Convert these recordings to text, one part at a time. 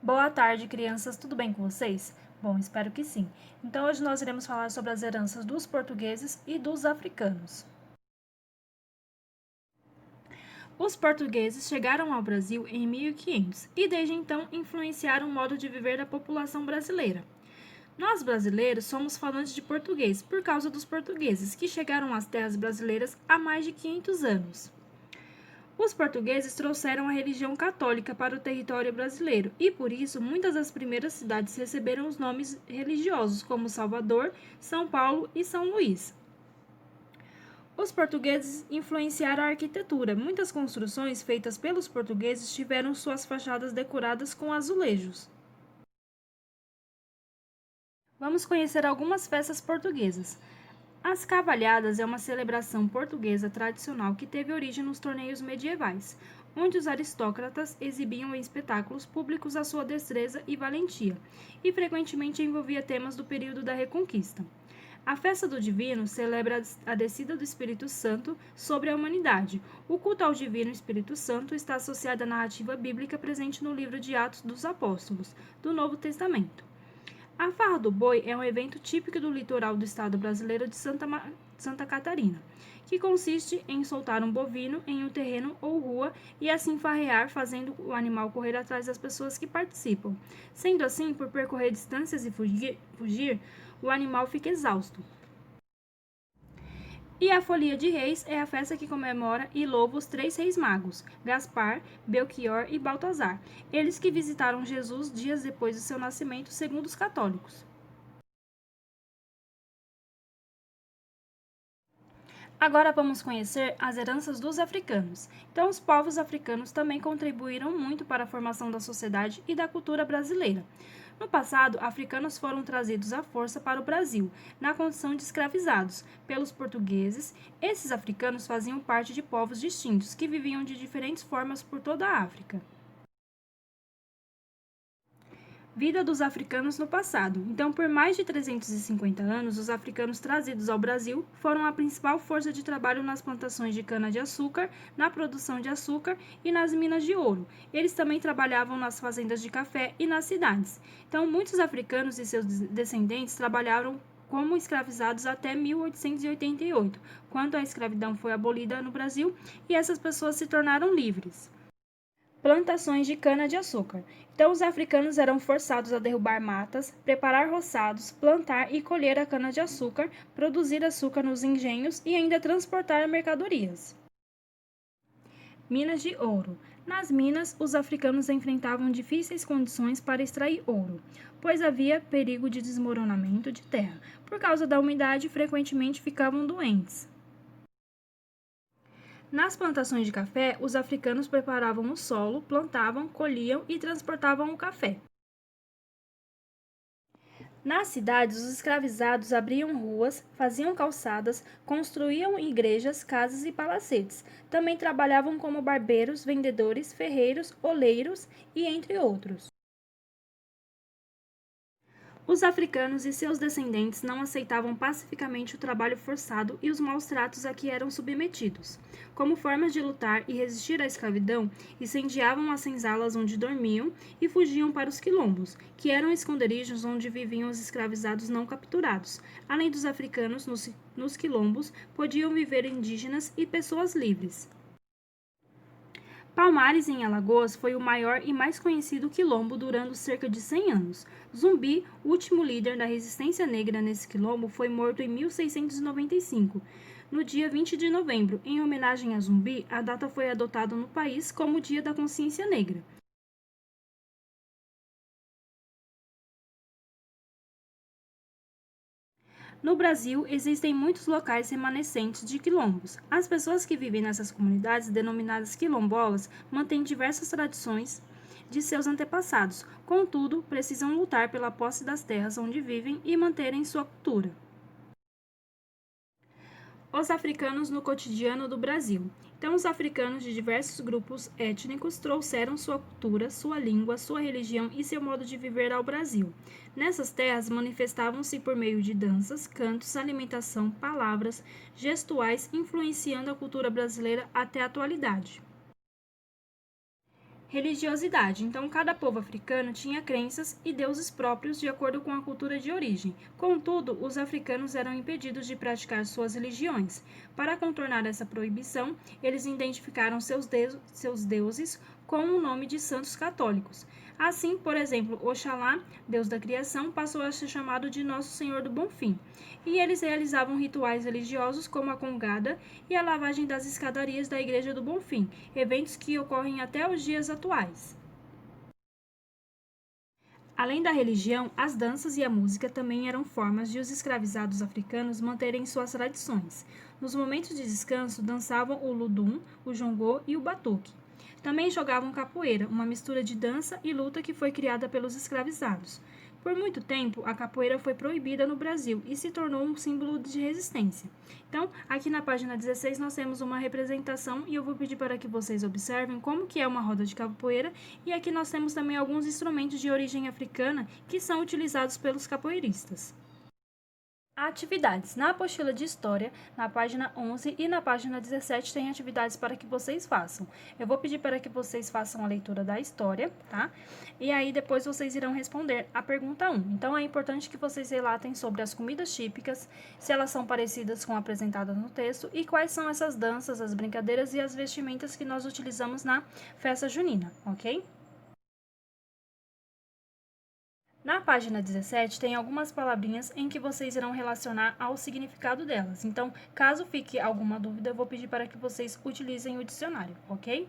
Boa tarde, crianças. Tudo bem com vocês? Bom, espero que sim. Então, hoje nós iremos falar sobre as heranças dos portugueses e dos africanos. Os portugueses chegaram ao Brasil em 1500 e, desde então, influenciaram o modo de viver da população brasileira. Nós, brasileiros, somos falantes de português por causa dos portugueses, que chegaram às terras brasileiras há mais de 500 anos. Os portugueses trouxeram a religião católica para o território brasileiro e, por isso, muitas das primeiras cidades receberam os nomes religiosos, como Salvador, São Paulo e São Luís. Os portugueses influenciaram a arquitetura. Muitas construções feitas pelos portugueses tiveram suas fachadas decoradas com azulejos. Vamos conhecer algumas festas portuguesas. As cavalhadas é uma celebração portuguesa tradicional que teve origem nos torneios medievais, onde os aristócratas exibiam em espetáculos públicos a sua destreza e valentia, e frequentemente envolvia temas do período da Reconquista. A festa do Divino celebra a descida do Espírito Santo sobre a humanidade. O culto ao Divino Espírito Santo está associado à narrativa bíblica presente no livro de Atos dos Apóstolos, do Novo Testamento. A farra do boi é um evento típico do litoral do estado brasileiro de Santa Catarina, que consiste em soltar um bovino em um terreno ou rua e assim farrear, fazendo o animal correr atrás das pessoas que participam. Sendo assim, por percorrer distâncias e fugir, o animal fica exausto. E a Folia de Reis é a festa que comemora e louva os três reis magos, Gaspar, Belchior e Baltazar, eles que visitaram Jesus dias depois do seu nascimento, segundo os católicos. Agora vamos conhecer as heranças dos africanos. Então, os povos africanos também contribuíram muito para a formação da sociedade e da cultura brasileira. No passado, africanos foram trazidos à força para o Brasil, na condição de escravizados, pelos portugueses. Esses africanos faziam parte de povos distintos, que viviam de diferentes formas por toda a África. Vida dos africanos no passado. Então, por mais de 350 anos, os africanos trazidos ao Brasil foram a principal força de trabalho nas plantações de cana-de-açúcar, na produção de açúcar e nas minas de ouro. Eles também trabalhavam nas fazendas de café e nas cidades. Então, muitos africanos e seus descendentes trabalharam como escravizados até 1888, quando a escravidão foi abolida no Brasil e essas pessoas se tornaram livres. Plantações de cana-de-açúcar. Então, os africanos eram forçados a derrubar matas, preparar roçados, plantar e colher a cana-de-açúcar, produzir açúcar nos engenhos e ainda transportar mercadorias. Minas de ouro. Nas minas, os africanos enfrentavam difíceis condições para extrair ouro, pois havia perigo de desmoronamento de terra. Por causa da umidade, frequentemente ficavam doentes. Nas plantações de café, os africanos preparavam o solo, plantavam, colhiam e transportavam o café. Nas cidades, os escravizados abriam ruas, faziam calçadas, construíam igrejas, casas e palacetes. Também trabalhavam como barbeiros, vendedores, ferreiros, oleiros e entre outros. Os africanos e seus descendentes não aceitavam pacificamente o trabalho forçado e os maus tratos a que eram submetidos. Como formas de lutar e resistir à escravidão, incendiavam as senzalas onde dormiam e fugiam para os quilombos, que eram esconderijos onde viviam os escravizados não capturados. Além dos africanos, nos quilombos podiam viver indígenas e pessoas livres. Palmares, em Alagoas, foi o maior e mais conhecido quilombo durando cerca de 100 anos. Zumbi, último líder da resistência negra nesse quilombo, foi morto em 1695. No dia 20 de novembro, em homenagem a Zumbi, a data foi adotada no país como o Dia da Consciência Negra. No Brasil, existem muitos locais remanescentes de quilombos. As pessoas que vivem nessas comunidades, denominadas quilombolas, mantêm diversas tradições de seus antepassados, contudo, precisam lutar pela posse das terras onde vivem e manterem sua cultura. Os africanos no cotidiano do Brasil. Então, os africanos de diversos grupos étnicos trouxeram sua cultura, sua língua, sua religião e seu modo de viver ao Brasil. Nessas terras manifestavam-se por meio de danças, cantos, alimentação, palavras, gestuais, influenciando a cultura brasileira até a atualidade. Religiosidade. Então, cada povo africano tinha crenças e deuses próprios de acordo com a cultura de origem. Contudo, os africanos eram impedidos de praticar suas religiões. Para contornar essa proibição, eles identificaram seus deuses com o nome de santos católicos. Assim, por exemplo, Oxalá, deus da criação, passou a ser chamado de Nosso Senhor do Bonfim. E eles realizavam rituais religiosos como a congada e a lavagem das escadarias da Igreja do Bonfim, eventos que ocorrem até os dias atuais. Além da religião, as danças e a música também eram formas de os escravizados africanos manterem suas tradições. Nos momentos de descanso, dançavam o ludum, o jongô e o batuque. Também jogavam capoeira, uma mistura de dança e luta que foi criada pelos escravizados. Por muito tempo, a capoeira foi proibida no Brasil e se tornou um símbolo de resistência. Então, aqui na página 16 nós temos uma representação e eu vou pedir para que vocês observem como que é uma roda de capoeira, e aqui nós temos também alguns instrumentos de origem africana que são utilizados pelos capoeiristas. Atividades. Na apostila de História, na página 11 e na página 17, tem atividades para que vocês façam. Eu vou pedir para que vocês façam a leitura da história, tá? E aí depois vocês irão responder a pergunta 1. Então, é importante que vocês relatem sobre as comidas típicas, se elas são parecidas com apresentadas no texto e quais são essas danças, as brincadeiras e as vestimentas que nós utilizamos na festa junina, ok? Na página 17, tem algumas palavrinhas em que vocês irão relacionar ao significado delas. Então, caso fique alguma dúvida, eu vou pedir para que vocês utilizem o dicionário, ok?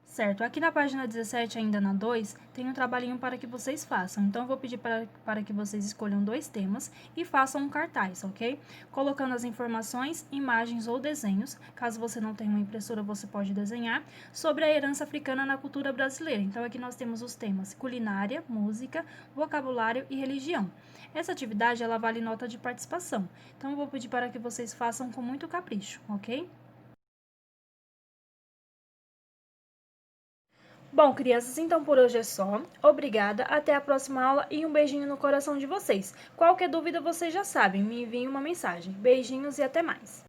Certo, aqui na página 17, ainda na 2, tem um trabalhinho para que vocês façam. Então, eu vou pedir para que vocês escolham 2 temas e façam um cartaz, ok? Colocando as informações, imagens ou desenhos, caso você não tenha uma impressora, você pode desenhar, sobre a herança africana na cultura brasileira. Então, aqui nós temos os temas culinária, música, vocabulário e religião. Essa atividade, ela vale nota de participação. Então, eu vou pedir para que vocês façam com muito capricho, ok? Bom, crianças, então por hoje é só. Obrigada, até a próxima aula e um beijinho no coração de vocês. Qualquer dúvida vocês já sabem, me enviem uma mensagem. Beijinhos e até mais.